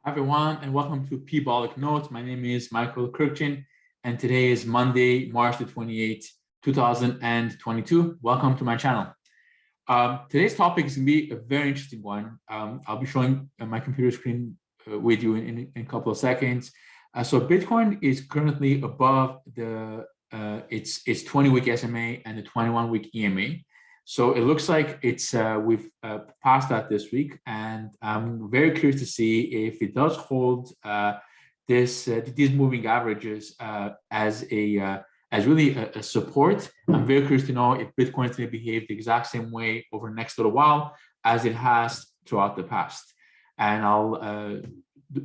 Hi everyone, and welcome to P-Bolic Notes. My name is Michael Kirkchin, and today is Monday, March the 28th, 2022. Welcome to my channel. Today's topic is going to be a very interesting one. I'll be showing my computer screen with you in a couple of seconds. So Bitcoin is currently above its 20-week SMA and the 21-week EMA. So it looks like we've passed that this week, and I'm very curious to see if it does hold these moving averages as really a support. I'm very curious to know if Bitcoin is going to behave the exact same way over the next little while as it has throughout the past. And I'll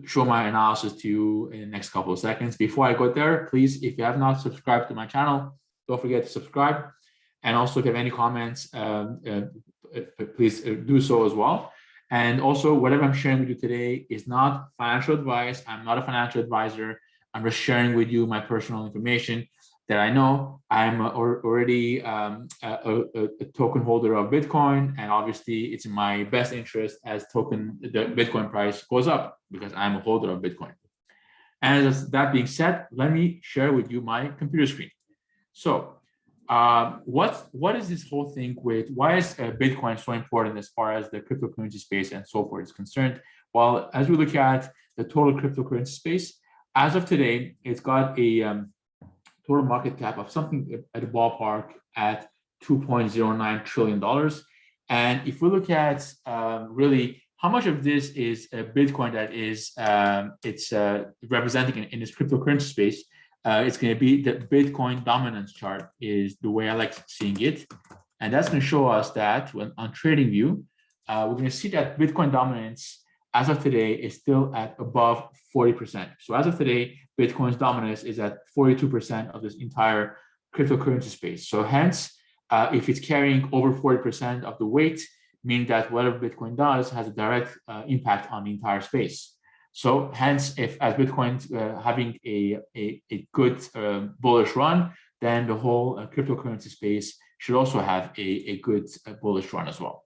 show my analysis to you in the next couple of seconds. Before I go there, please, if you have not subscribed to my channel, don't forget to subscribe. And also, if you have any comments, please do so as well. And also, whatever I'm sharing with you today is not financial advice. I'm not a financial advisor. I'm just sharing with you my personal information that I know. I'm already a token holder of Bitcoin, and obviously, it's in my best interest as the Bitcoin price goes up because I'm a holder of Bitcoin. And as that being said, let me share with you my computer screen. So, what is this whole thing with? Why is Bitcoin so important as far as the cryptocurrency space and so forth is concerned? Well, as we look at the total cryptocurrency space, as of today, it's got a total market cap of something at the ballpark at $2.09 trillion. And if we look at really how much of this is Bitcoin that is representing in this cryptocurrency space, it's going to be the Bitcoin dominance chart is the way I like seeing it. And that's going to show us that when on TradingView, we're going to see that Bitcoin dominance as of today is still at above 40%. So as of today, Bitcoin's dominance is at 42% of this entire cryptocurrency space. So hence, if it's carrying over 40% of the weight, meaning that whatever Bitcoin does has a direct impact on the entire space. So hence, as Bitcoin's having a good bullish run, then the whole cryptocurrency space should also have a good bullish run as well.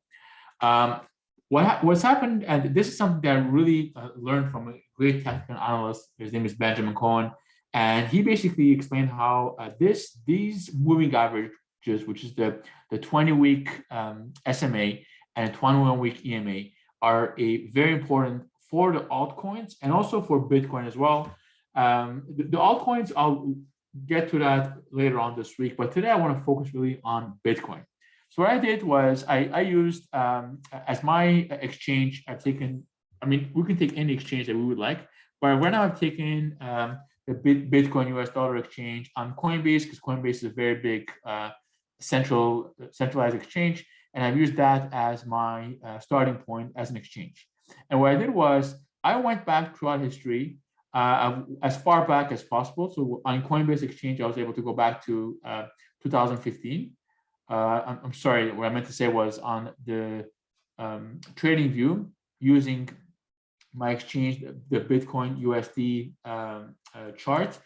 What's happened, and this is something that I really learned from a great technical analyst. His name is Benjamin Cohen, and he basically explained how these moving averages, which is the 20-week SMA and 21-week EMA, are a very important for the altcoins and also for Bitcoin as well. The altcoins, I'll get to that later on this week, but today I want to focus really on Bitcoin. So what I did was I used, as my exchange, we can take any exchange that we would like, but right now I've taken the Bitcoin US dollar exchange on Coinbase, because Coinbase is a very big centralized exchange, and I've used that as my starting point as an exchange. And what I did was I went back throughout history as far back as possible. So on Coinbase Exchange, I was able to go back to 2015. I'm sorry, what I meant to say was on the TradingView, using my exchange, the Bitcoin USD chart,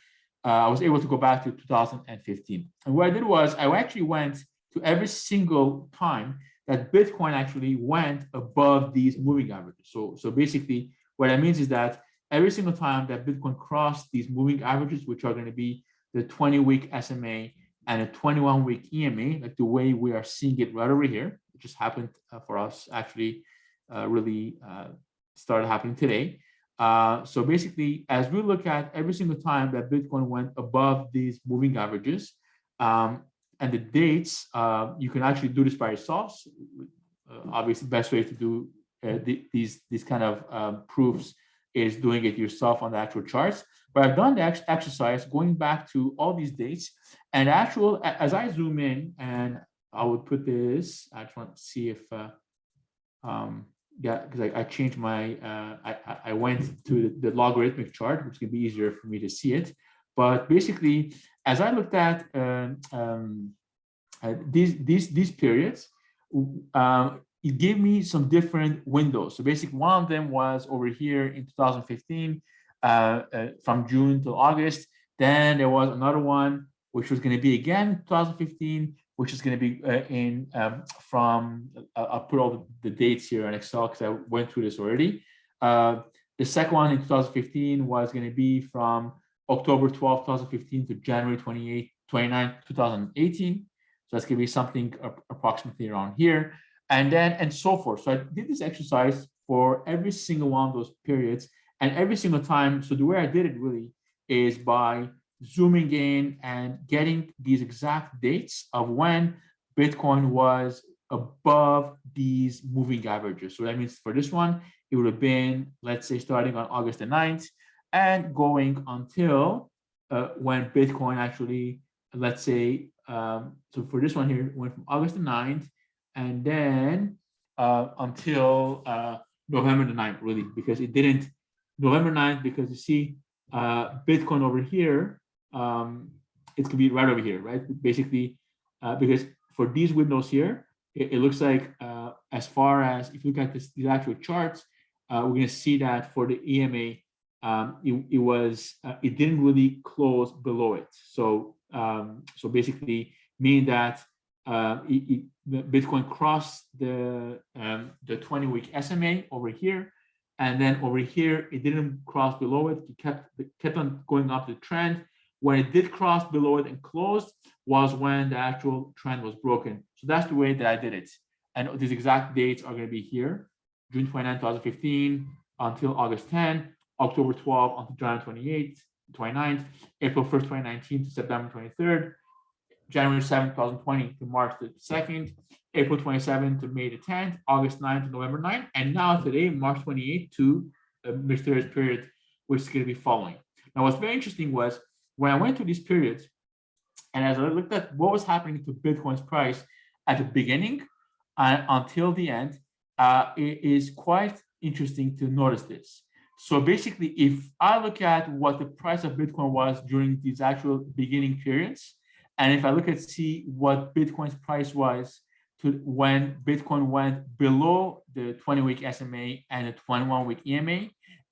I was able to go back to 2015. And what I did was I actually went to every single time that Bitcoin actually went above these moving averages. So basically, what that means is that every single time that Bitcoin crossed these moving averages, which are going to be the 20-week SMA and a 21-week EMA, like the way we are seeing it right over here, it just happened for us actually really started happening today. So basically, as we look at every single time that Bitcoin went above these moving averages, and the dates, you can actually do this by yourselves. Obviously, the best way to do these kind of proofs is doing it yourself on the actual charts. But I've done the exercise going back to all these dates, and as I zoom in, and I would put this. I just want to see if because I changed my I went to the logarithmic chart, which can be easier for me to see it. But basically, as I looked at these periods, it gave me some different windows. So basically, one of them was over here in 2015, from June to August. Then there was another one, which was going to be again 2015, which is going to be from, I'll put all the dates here in Excel because I went through this already. The second one in 2015 was going to be from October 12, 2015 to January 29, 2018. So that's going to be something approximately around here. And then, and so forth. So I did this exercise for every single one of those periods and every single time. So the way I did it really is by zooming in and getting these exact dates of when Bitcoin was above these moving averages. So that means for this one, it would have been, let's say, starting on August the 9th and going until when Bitcoin actually, let's say, so for this one here, it went from August the 9th and then until November the 9th, really, because it didn't, November 9th, because you see Bitcoin over here, it could be right over here, right? Basically, because for these windows here, it looks like as far as if you look at these actual charts, we're going to see that for the EMA, it didn't really close below it. So so basically, meaning that Bitcoin crossed the 20-week SMA over here, and then over here it didn't cross below it. It kept on going up the trend. When it did cross below it and closed was when the actual trend was broken. So that's the way that I did it. And these exact dates are going to be here: June 29, 2015 until August 10, October 12 until January 29th, April 1st, 2019 to September 23rd, January 7th, 2020 to March the 2nd, April 27th to May the 10th, August 9th to November 9th, and now today, March 28th to the mysterious period, which is going to be following. Now, what's very interesting was when I went through these periods, and as I looked at what was happening to Bitcoin's price at the beginning until the end, it is quite interesting to notice this. So basically, if I look at what the price of Bitcoin was during these actual beginning periods, and if I look at see what Bitcoin's price was to when Bitcoin went below the 20-week SMA and the 21-week EMA,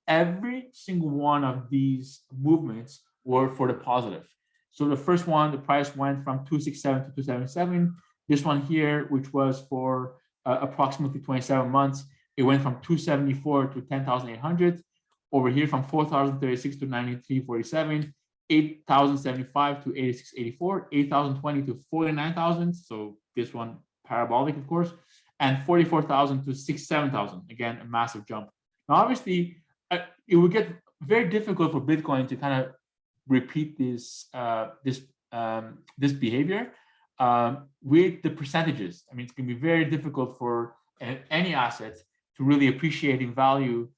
every single one of these movements were for the positive. So the first one, the price went from 267 to 277. This one here, which was for approximately 27 months, it went from 274 to 10,800. Over here, from 4,036 to 93.47, 8,075 to 86.84, 8,020 to 49,000. So this one parabolic, of course, and 44,000 to 67,000. Again, a massive jump. Now, obviously, it would get very difficult for Bitcoin to kind of repeat this this behavior with the percentages. I mean, it's going to be very difficult for any asset to really appreciate in value.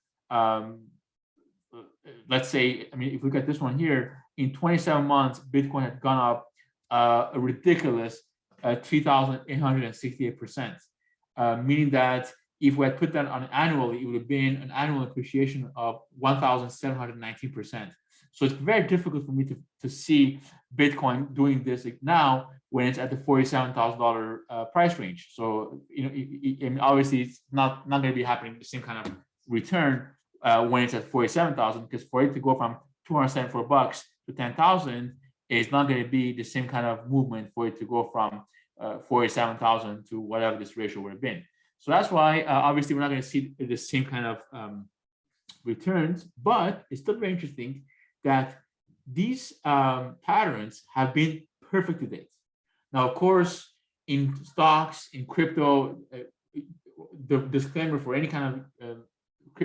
Let's say, I mean, if we look at this one here, in 27 months, Bitcoin had gone up a ridiculous 3,868%, meaning that if we had put that on annually, it would have been an annual appreciation of 1,719%. So it's very difficult for me to see Bitcoin doing this now when it's at the $47,000 price range. So, you know, and obviously it's not going to be happening the same kind of return when it's at 47,000, because for it to go from $274 to 10,000 is not going to be the same kind of movement for it to go from 47,000 to whatever this ratio would have been. So that's why obviously we're not going to see the same kind of returns, but it's still very interesting that these patterns have been perfect to date. Now, of course, in stocks, in crypto, the disclaimer for any kind of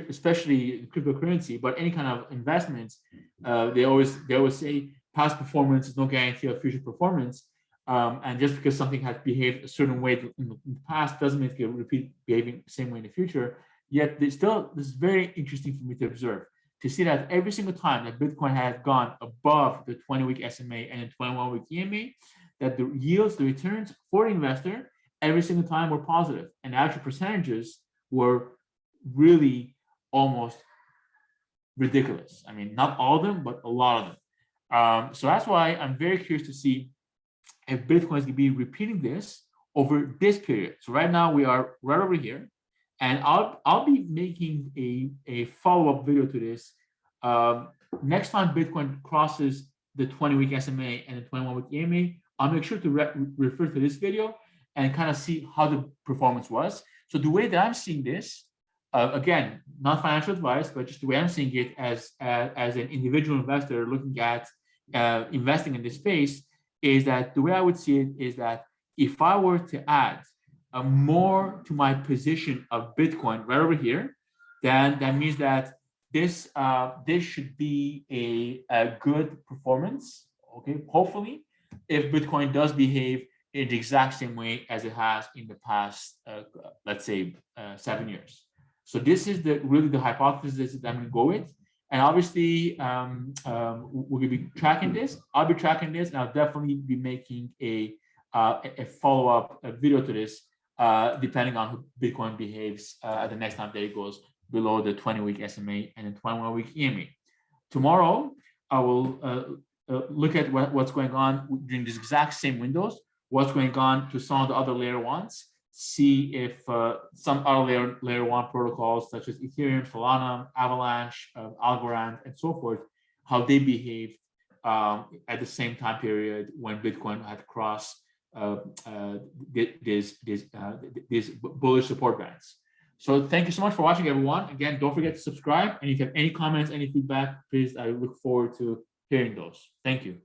especially cryptocurrency, but any kind of investments, they always say past performance is no guarantee of future performance. And just because something has behaved a certain way in the past doesn't make it repeat behaving the same way in the future. Yet this is very interesting for me to observe, to see that every single time that Bitcoin has gone above the 20-week SMA and the 21-week EMA, that the yields, the returns for the investor every single time were positive, and the actual percentages were really almost ridiculous. I mean, not all of them, but a lot of them. So that's why I'm very curious to see if Bitcoin is going to be repeating this over this period. So right now we are right over here, and I'll be making a follow-up video to this next time Bitcoin crosses the 20-week SMA and the 21-week EMA. I'll make sure to refer to this video and kind of see how the performance was. So the way that I'm seeing this, again, not financial advice, but just the way I'm seeing it as an individual investor looking at investing in this space, is that the way I would see it is that if I were to add more to my position of Bitcoin right over here, then that means that this should be a good performance. Okay, hopefully, if Bitcoin does behave in the exact same way as it has in the past, let's say 7 years. So this is really the hypothesis that I'm going to go with. And obviously, we're going to be tracking this. I'll be tracking this, and I'll definitely be making a follow-up video to this, depending on how Bitcoin behaves at the next time that it goes below the 20-week SMA and the 21-week EMA. Tomorrow, I will look at what's going on during these exact same windows, what's going on to some of the other layer ones, see if some other layer one protocols such as Ethereum, Solana, Avalanche, Algorand, and so forth, how they behaved at the same time period when Bitcoin had crossed these bullish support bands. So thank you so much for watching, everyone. Again, don't forget to subscribe. And if you have any comments, any feedback, please, I look forward to hearing those. Thank you.